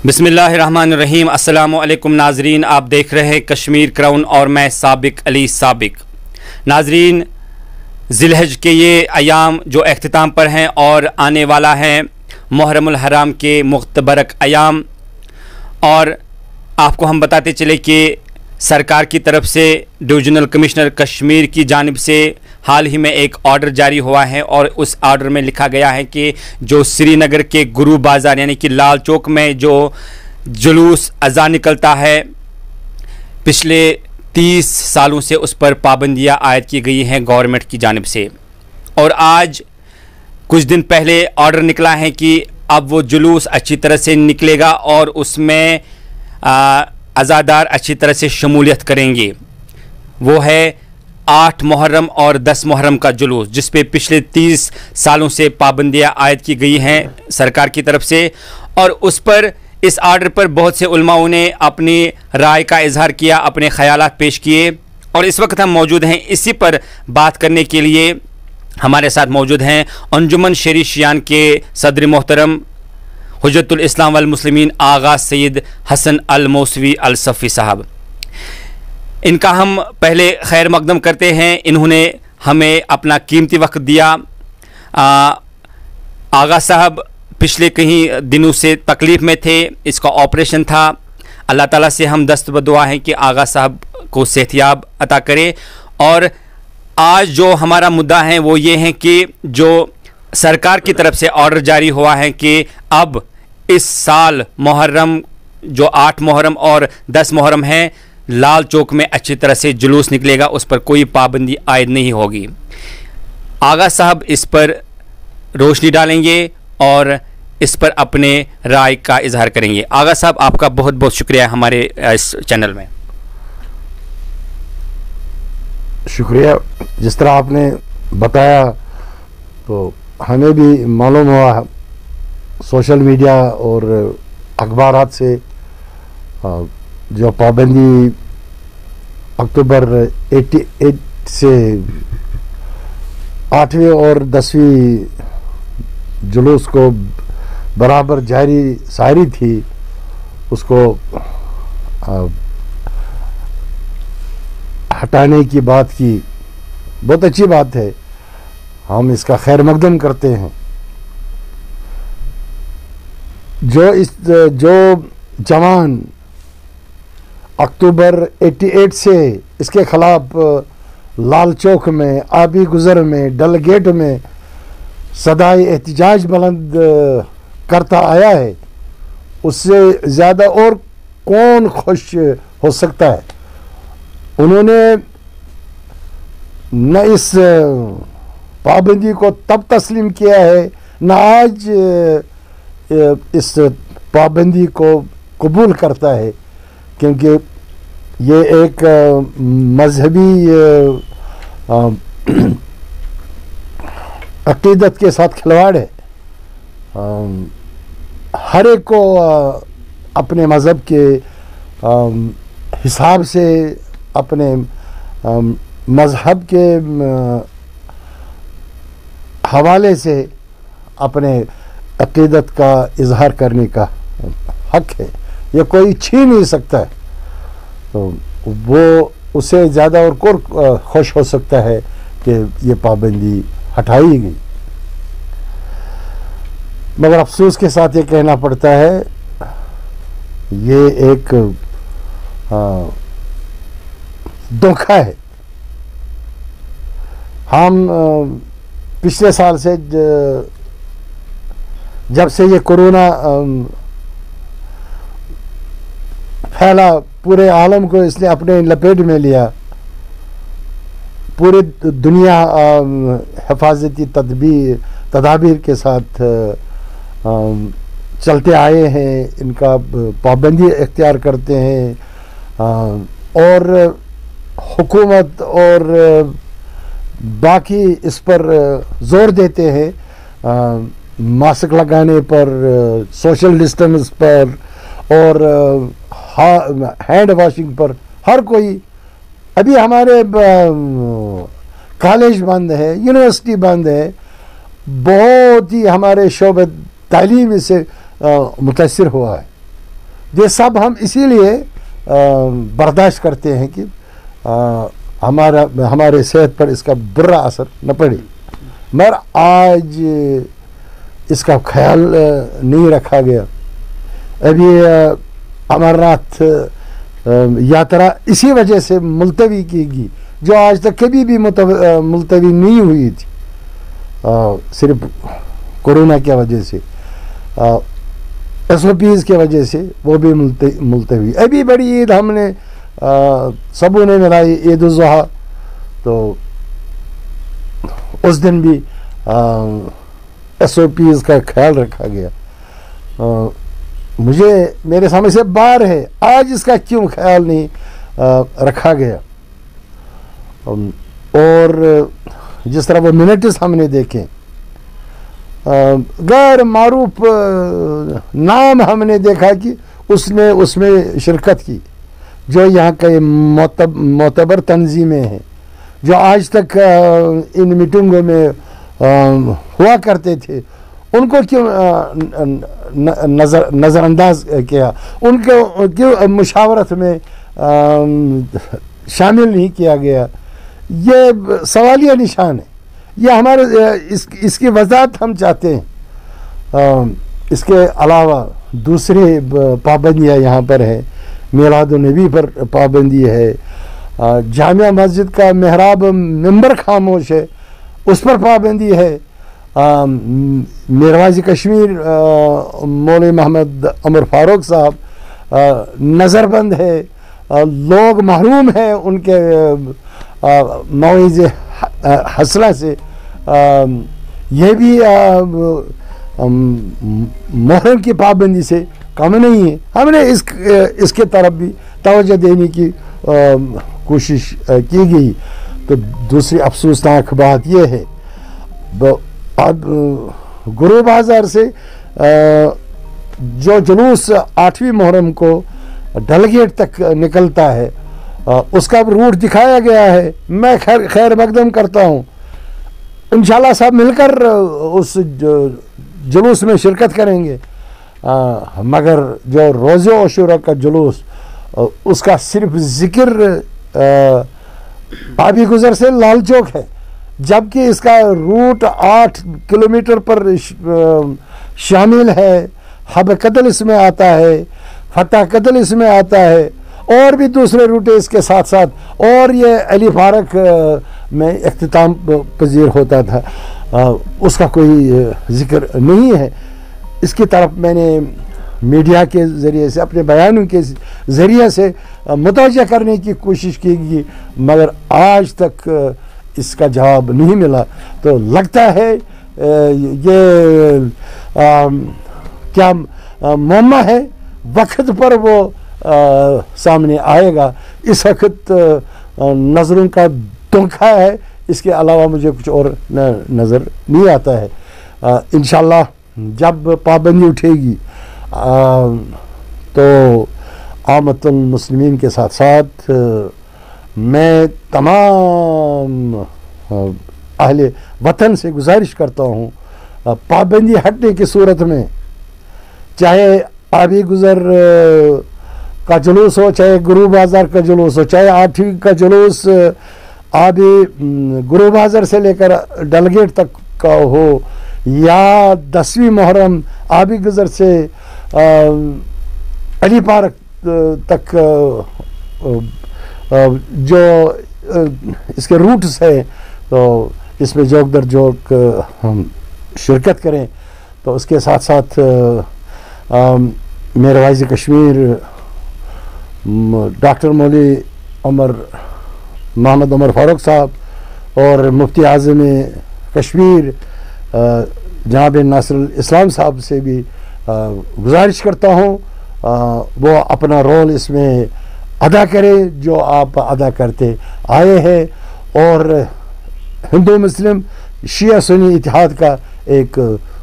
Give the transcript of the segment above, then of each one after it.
بسم اللہ الرحمن الرحیم۔ السلام علیکم ناظرین، آپ دیکھ رہے ہیں کشمیر کراؤن اور میں سابق علی سابق۔ ناظرین، ذی الحج کے یہ ایام جو اختتام پر ہیں اور آنے والا ہے محرم الحرام کے مبارک ایام، اور آپ کو ہم بتاتے چلے کہ سرکار کی طرف سے ڈویژنل کمشنر کشمیر کی جانب سے حال ہی میں ایک آرڈر جاری ہوا ہے، اور اس آرڈر میں لکھا گیا ہے کہ جو سری نگر کے گرو بازار یعنی کہ لال چوک میں جو جلوس اذان نکلتا ہے، پچھلے 30 سالوں سے اس پر پابندیاں عائد کی گئی ہیں گورنمنٹ کی جانب سے، اور آج کچھ دن پہلے آرڈر نکلا ہے کہ اب وہ جلوس اچھی طرح سے نکلے گا اور اس میں عزادار اچھی طرح سے شمولیت کریں گے۔ وہ ہے 8 محرم اور 10 محرم کا جلوس، جس پہ پچھلے 30 سالوں سے پابندیاں عائد کی گئی ہیں سرکار کی طرف سے، اور اس پر اس آرڈر پر بہت سے علماء نے اپنی رائے کا اظہار کیا، اپنے خیالات پیش کیے، اور اس وقت ہم موجود ہیں اسی پر بات کرنے کے لیے۔ ہمارے ساتھ موجود ہیں انجمن شیری شیعان کے صدر محترم حجت الاسلام والمسلمین آغا سید حسن الموسوی الصفی صاحب۔ ان کا ہم پہلے خیر مقدم کرتے ہیں، انہوں نے ہمیں اپنا قیمتی وقت دیا۔ آغا صاحب پچھلے کہیں دنوں سے تکلیف میں تھے، اس کا آپریشن تھا۔ اللہ تعالیٰ سے ہم دست بدعا ہیں کہ آغا صاحب کو صحتیاب عطا کرے، اور آج جو ہمارا مدعا ہے وہ یہ ہے کہ جو سرکار کی طرف سے آرڈر جاری ہوا ہے کہ اب اس سال محرم جو 8 محرم اور 10 محرم ہیں، لال چوک میں اچھی طرح سے جلوس نکلے گا، اس پر کوئی پابندی عائد نہیں ہوگی۔ آغا صاحب اس پر روشنی ڈالیں گے اور اس پر اپنے رائے کا اظہار کریں گے۔ آغا صاحب، آپ کا بہت بہت شکریہ ہمارے اس چینل میں۔ شکریہ۔ جس طرح آپ نے بتایا تو ہمیں بھی معلوم ہوا سوشل میڈیا اور اخبارات سے جو پابندی اکتوبر 88 سے 8ویں اور 10ویں جلوس کو برابر جاری ساری تھی، اس کو ہٹانے کی بات کی، بہت اچھی بات ہے، ہم اس کا خیر مقدم کرتے ہیں۔ جو جوان اکتوبر 88 سے اس کے خلاف لال چوک میں، آبی گزر میں، ڈل گیٹ میں صدائے احتجاج بلند کرتا آیا ہے، اس سے زیادہ اور کون خوش ہو سکتا ہے؟ انہوں نے نہ اس پابندی کو تب تسلیم کیا ہے، نہ آج اس پابندی کو قبول کرتا ہے، کیونکہ یہ ایک مذہبی عقیدت کے ساتھ کھلواڑ ہے۔ ہر ایک کو اپنے مذہب کے حساب سے، اپنے مذہب کے حوالے سے اپنے عقیدت کا اظہار کرنے کا حق ہے، یہ کوئی چھین نہیں سکتا ہے۔ تو وہ اسے زیادہ اور کون خوش ہو سکتا ہے کہ یہ پابندی ہٹائی گئی؟ مگر افسوس کے ساتھ یہ کہنا پڑتا ہے، یہ ایک دھوکہ ہے۔ ہم پچھلے سال سے جب سے یہ کورونا پھیلا، پورے عالم کو اس نے اپنے لپیٹ میں لیا، پورے دنیا حفاظتی تدابیر کے ساتھ چلتے آئے ہیں، ان کا پابندی اختیار کرتے ہیں، اور حکومت اور باقی اس پر زور دیتے ہیں، ماسک لگانے پر، سوشل ڈسٹینس پر، اور ہینڈ واشنگ پر۔ ہر کوئی، ابھی ہمارے کالج بند ہے، یونیورسٹی بند ہے، بہت ہی ہمارے شعبہ تعلیم اس سے متاثر ہوا ہے، یہ سب ہم اسی لیے برداشت کرتے ہیں کہ ہمارے صحت پر اس کا برا اثر نہ پڑے، مگر آج اس کا خیال نہیں رکھا گیا. ابھی امرناتھ یاترا اسی وجہ سے ملتوی کی گئی جو آج تک کبھی بھی ملتوی نہیں ہوئی تھی، صرف کورونا کی وجہ سے، SOPs کی وجہ سے وہ بھی ملتوی. ابھی بڑی عید ہم نے سبوں نے ملائی، عید الاضحیٰ، تو اس دن بھی SOPs کا خیال رکھا گیا. مجھے میرے سامنے سے بار ہے آج اس کا کیوں خیال نہیں رکھا گیا. اور جس طرح وہ منٹس ہم نے دیکھے، غیر معروف نام ہم نے دیکھا کہ اس نے اس میں شرکت کی، جو یہاں کے معتبر تنظیمیں ہیں، جو آج تک ان میٹنگوں میں ہوا کرتے تھے، ان کو کیوں نظر انداز کیا، ان کو کیوں مشاورت میں شامل نہیں کیا گیا. یہ سوالیہ نشان ہے. یہ ہمارے اس کی وضاحت ہم چاہتے ہیں. اس کے علاوہ دوسرے پابندیاں یہاں پر ہیں. میلاد النبی پر پابندی ہے، جامعہ مسجد کا محراب ممبر خاموش ہے، اس پر پابندی ہے. میرواز کشمیر مولوی محمد عمر فاروق صاحب نظر بند ہے، لوگ محروم ہیں ان کے مواعظ حسنہ سے. یہ بھی محرم کی پابندی سے کم نہیں ہے. ہم نے اس کے طرف بھی توجہ دینے کی کوشش کی گئی. تو دوسری افسوسناک بات یہ ہے، اب گرو بازار سے جو جلوس 8ویں محرم کو ڈل گیٹ تک نکلتا ہے، اس کا روٹ دکھایا گیا ہے. میں خیر مقدم کرتا ہوں، انشاءاللہ سب مل کر اس جلوس میں شرکت کریں گے. مگر جو روزہ عاشوراء کا جلوس، اس کا صرف ذکر آبی گزر سے لال چوک ہے، جبکہ اس کا روٹ 8 کلومیٹر پر شامل ہے. حب قتل اس میں آتا ہے، فتح قتل اس میں آتا ہے، اور بھی دوسرے روٹیں اس کے ساتھ ساتھ. اور یہ علی فارق میں اختتام پذیر ہوتا تھا، اس کا کوئی ذکر نہیں ہے. اس کی طرف میں نے میڈیا کے ذریعے سے، اپنے بیانوں کے ذریعے سے متوجہ کرنے کی کوشش کی گئی، مگر آج تک اس کا جواب نہیں ملا. تو لگتا ہے یہ کیا معمہ ہے، وقت پر وہ سامنے آئے گا. اس وقت نظروں کا دھوکہ ہے، اس کے علاوہ مجھے کچھ اور نظر نہیں آتا ہے. انشاءاللہ جب پابندی اٹھے گی تو عامت المسلمین کے ساتھ ساتھ میں تمام اہل وطن سے گزارش کرتا ہوں، پابندی ہٹنے کی صورت میں، چاہے آبی گزر کا جلوس ہو، چاہے گرو بازار کا جلوس ہو، چاہے 8ویں کا جلوس آبی گرو بازار سے لے کر ڈل گیٹ تک کا ہو، یا 10ویں محرم آبی گزر سے علی پارک تک جو اس کے روٹس ہیں، تو اس میں جوک در جوک ہم شرکت کریں. تو اس کے ساتھ ساتھ میرواز کشمیر ڈاکٹر مولوی محمد عمر فاروق صاحب اور مفتی اعظم کشمیر جناب ناصر الاسلام صاحب سے بھی گزارش کرتا ہوں وہ اپنا رول اس میں ادا کرے جو آپ ادا کرتے آئے ہیں، اور ہندو مسلم شیعہ سنی اتحاد کا ایک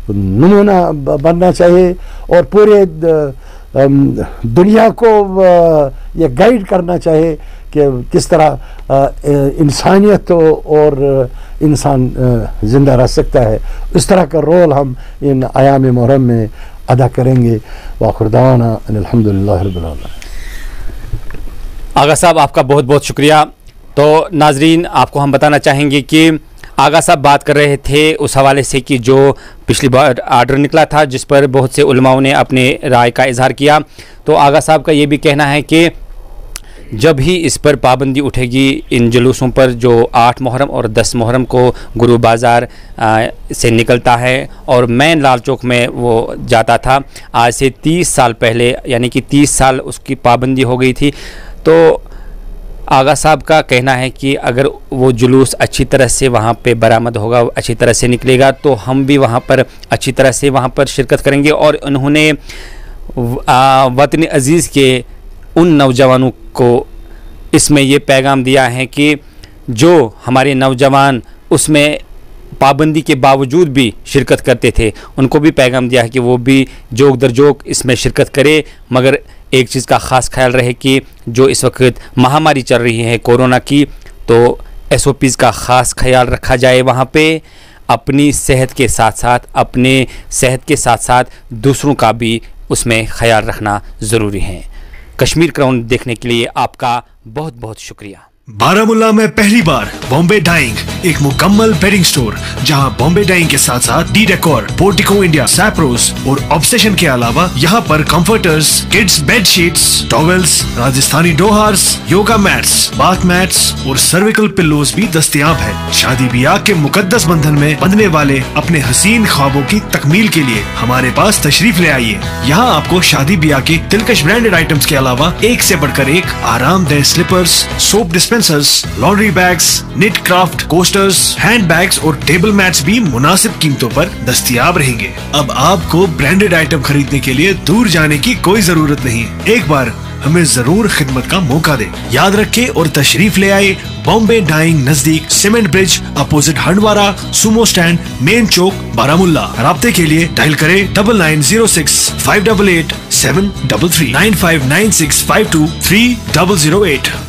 نمونہ بننا چاہیے، اور پورے دنیا کو یہ گائیڈ کرنا چاہیے کہ کس طرح انسانیت اور انسان زندہ رہ سکتا ہے. اس طرح کا رول ہم ان ایام محرم میں ادا کریں گے. وآخر دعوانا ان الحمدللہ رب العالمین. آغا صاحب آپ کا بہت بہت شکریہ. تو ناظرین آپ کو ہم بتانا چاہیں گے کہ آغا صاحب بات کر رہے تھے اس حوالے سے کہ جو پچھلی بار آرڈر نکلا تھا جس پر بہت سے علماؤں نے اپنے رائے کا اظہار کیا. تو آغا صاحب کا یہ بھی کہنا ہے کہ جب ہی اس پر پابندی اٹھے گی ان جلوسوں پر جو 8 محرم اور 10 محرم کو گرو بازار سے نکلتا ہے اور مین لال چوک میں وہ جاتا تھا، آج سے 30 سال پہلے، یعنی کہ 30 سال اس کی پابندی ہو گئی تھی. تو آغا صاحب کا کہنا ہے کہ اگر وہ جلوس اچھی طرح سے وہاں پہ برآمد ہوگا، اچھی طرح سے نکلے گا، تو ہم بھی وہاں پر اچھی طرح سے وہاں پر شرکت کریں گے. اور انہوں نے وطن عزیز کے ان نوجوانوں کو اس میں یہ پیغام دیا ہے کہ جو ہمارے نوجوان اس میں پابندی کے باوجود بھی شرکت کرتے تھے، ان کو بھی پیغام دیا ہے کہ وہ بھی جوک در جوک اس میں شرکت کرے، مگر ایک چیز کا خاص خیال رہے کہ جو اس وقت مہاماری چل رہی ہے کورونا کی، تو SOPs کا خاص خیال رکھا جائے. وہاں پہ اپنی صحت کے ساتھ ساتھ دوسروں کا بھی اس میں خیال رکھنا ضروری ہے. کشمیر کراؤن دیکھنے کے لیے آپ کا بہت بہت شکریہ. بارامولہ میں پہلی بار بامبے ڈائنگ، ایک مکمل بیڈنگ سٹور جہاں بامبے ڈائنگ کے ساتھ ساتھ ڈی ڈیکور، پورٹیکو انڈیا، سیپروز اور آبسیشن کے علاوہ یہاں پر comforters, kids bed sheets, towels, Rajasthani ڈوہارز، یوگا میٹس، باتھ میٹس اور سرویکل پلوز بھی دستیاب ہے. شادی بیاہ کے مقدس بندھن میں بندھنے والے اپنے حسین خوابوں کی تکمیل کے لیے ہمارے پاس تشریف لے آئیے. یہاں آپ کو شادی بیاہ کے دلکش برانڈڈ آئٹمز کے علاوہ ایک سے بڑھ کر ایک آرام دہ slippers, soap dispensers, laundry bags, knit craft coasters, hand bags اور ٹیبل میٹس بھی مناسب قیمتوں پر دستیاب رہیں گے. اب آپ کو برانڈڈ آئٹم خریدنے کے لیے دور جانے کی کوئی ضرورت نہیں. ایک بار ہمیں ضرور خدمت کا موقع دیں. یاد رکھیں اور تشریف لے آئے بامبے ڈائنگ، نزدیک سیمنٹ برج، اپوزٹ ہنڈوارہ سومو سٹینڈ، مین چوک، بارامولہ. رابطے کے لیے ڈائل کریں 9906 588 733 959652 3008.